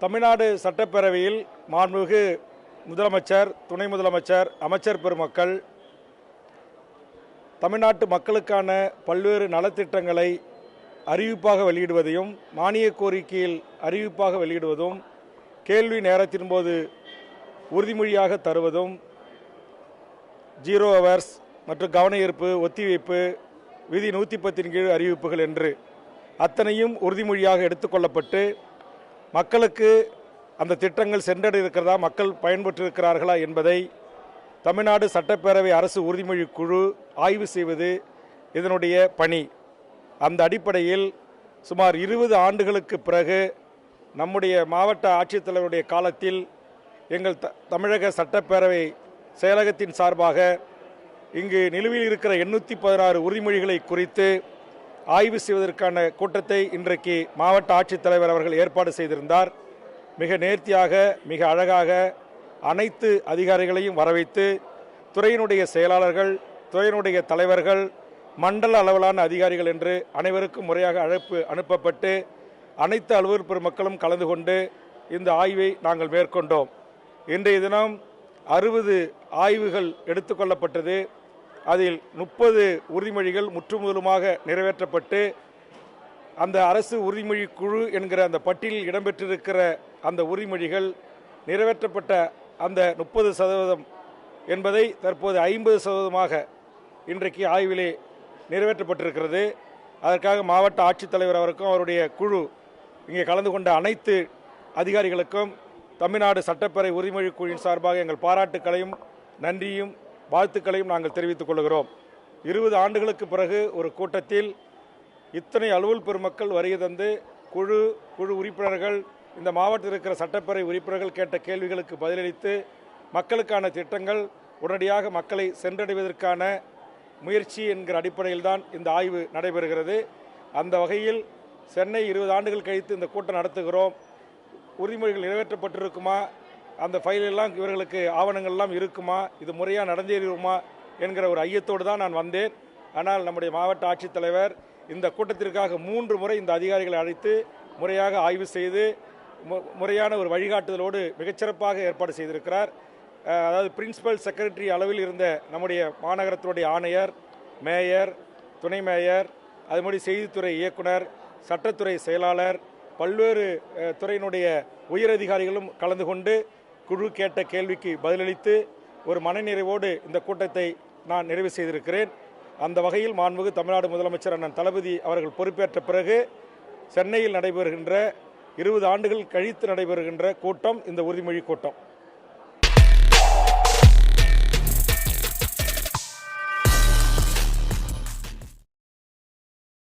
தமிழ்நாடு சட்டப்பேரவையில் மாண்புமிகு முதலமைச்சர், துணை முதலமைச்சர், அமைச்சர் பெருமக்கள் தமிழ்நாட்டு மக்களுக்கான பல்வேறு நலத்திட்டங்களை அறிவிப்பாக வெளியிடுவதையும், மானிய கோரிக்கையில் அறிவிப்பாக வெளியிடுவதும், கேள்வி நேரத்தின் போது உறுதிமொழியாக தருவதும், 0 ஹவர்ஸ் மற்றும் கவன ஈர்ப்பு, ஒத்திவைப்பு, விதி 110 கீழ் அறிவிப்புகள் என்று அத்தனையும் உறுதிமொழியாக எடுத்துக்கொள்ளப்பட்டு மக்களுக்கு அந்த திட்டங்கள் சென்றடைந்திருக்கிறதா, மக்கள் பயன்பெற்றிருக்கிறார்களா என்பதை தமிழ்நாடு சட்டப்பேரவை அரசு உறுதிமொழி குழு ஆய்வு செய்வது இதனுடைய பணி. அந்த அடிப்படையில் சுமார் 20 ஆண்டுகளுக்கு பிறகு நம்முடைய மாவட்ட ஆட்சித்தலைவருடைய காலத்தில் எங்கள் தமிழக சட்டப்பேரவை செயலகத்தின் சார்பாக இங்கு நிலுவையில் இருக்கிற 816 உறுதிமொழிகளை குறித்து ஆய்வு செய்வதற்கான கூட்டத்தை இன்றைக்கு மாவட்ட ஆட்சித்தலைவர் அவர்கள் ஏற்பாடு செய்திருந்தார். மிக நேர்த்தியாக, மிக அழகாக அனைத்து அதிகாரிகளையும் வரவைத்து துறையினுடைய செயலாளர்கள், துறையினுடைய தலைவர்கள், மண்டல அளவிலான அதிகாரிகள் என்று அனைவருக்கும் முறையாக அழைப்பு அனுப்பப்பட்டு அனைத்து அலுவலர் பெருமக்களும் கலந்து கொண்டு இந்த ஆய்வை நாங்கள் மேற்கொண்டோம். இன்றைய தினம் 60 ஆய்வுகள் எடுத்துக்கொள்ளப்பட்டது. அதில் 30 உறுதிமொழிகள் முற்றுமுதலுமாக நிறைவேற்றப்பட்டு அந்த அரசு உறுதிமொழி குழு என்கிற அந்த பட்டியலில் இடம்பெற்றிருக்கிற அந்த உறுதிமொழிகள் நிறைவேற்றப்பட்ட அந்த 30% என்பதை தற்போது 50% இன்றைக்கு ஆய்விலே நிறைவேற்றப்பட்டிருக்கிறது. அதற்காக மாவட்ட ஆட்சித்தலைவர் அவருக்கும் அவருடைய குழு இங்கே கலந்து கொண்ட அனைத்து அதிகாரிகளுக்கும் தமிழ்நாடு சட்டப்பேரவை உறுதிமொழி குழுவின் சார்பாக எங்கள் பாராட்டுக்களையும் நன்றியும் வாழ்த்துக்களையும் நாங்கள் தெரிவித்துக் கொள்கிறோம். 20 ஆண்டுகளுக்கு பிறகு ஒரு கூட்டத்தில் இத்தனை அலுவல் பெருமக்கள் வருகை தந்து குழு உறுப்பினர்கள், இந்த மாவட்டத்தில் இருக்கிற சட்டப்பேரவை உறுப்பினர்கள் கேட்ட கேள்விகளுக்கு பதிலளித்து மக்களுக்கான திட்டங்கள் உடனடியாக மக்களை சென்றடைவதற்கான முயற்சி என்கிற அடிப்படையில் தான் இந்த ஆய்வு நடைபெறுகிறது. அந்த வகையில் சென்னை 20 ஆண்டுகள் கழித்து இந்த கூட்டம் நடத்துகிறோம். உறுதிமொழிகள் நிறைவேற்றப்பட்டிருக்குமா, அந்த ஃபைலெல்லாம் இவர்களுக்கு ஆவணங்கள்லாம் இருக்குமா, இது முறையாக நடந்தேறுமா என்கிற ஒரு ஐயத்தோடு தான் நான் வந்தேன். ஆனால் நம்முடைய மாவட்ட ஆட்சித்தலைவர் இந்த கூட்டத்திற்காக 3 முறை இந்த அதிகாரிகளை அழைத்து முறையாக ஆய்வு செய்து முறையான ஒரு வழிகாட்டுதலோடு மிகச்சிறப்பாக ஏற்பாடு செய்திருக்கிறார். அதாவது பிரின்சிபல் செக்ரட்டரி அளவில் இருந்த நம்முடைய மாநகரத்தினுடைய ஆணையர், மேயர், துணை மேயர், அதுபடி செய்தித்துறை இயக்குனர், சட்டத்துறை செயலாளர், பல்வேறு துறையினுடைய உயரதிகாரிகளும் கலந்து கொண்டு குழு கேட்ட கேள்விக்கு பதிலளித்து ஒரு மனநிறைவோடு இந்த கூட்டத்தை நான் நிறைவு செய்திருக்கிறேன். அந்த வகையில் மாண்புமிகு தமிழ்நாடு முதலமைச்சர் அண்ணன் தளபதி அவர்கள் பொறுப்பேற்ற பிறகு சென்னையில் நடைபெறுகின்ற 20 ஆண்டுகள் கழித்து நடைபெறுகின்ற கூட்டம் இந்த உறுதிமொழி கூட்டம்.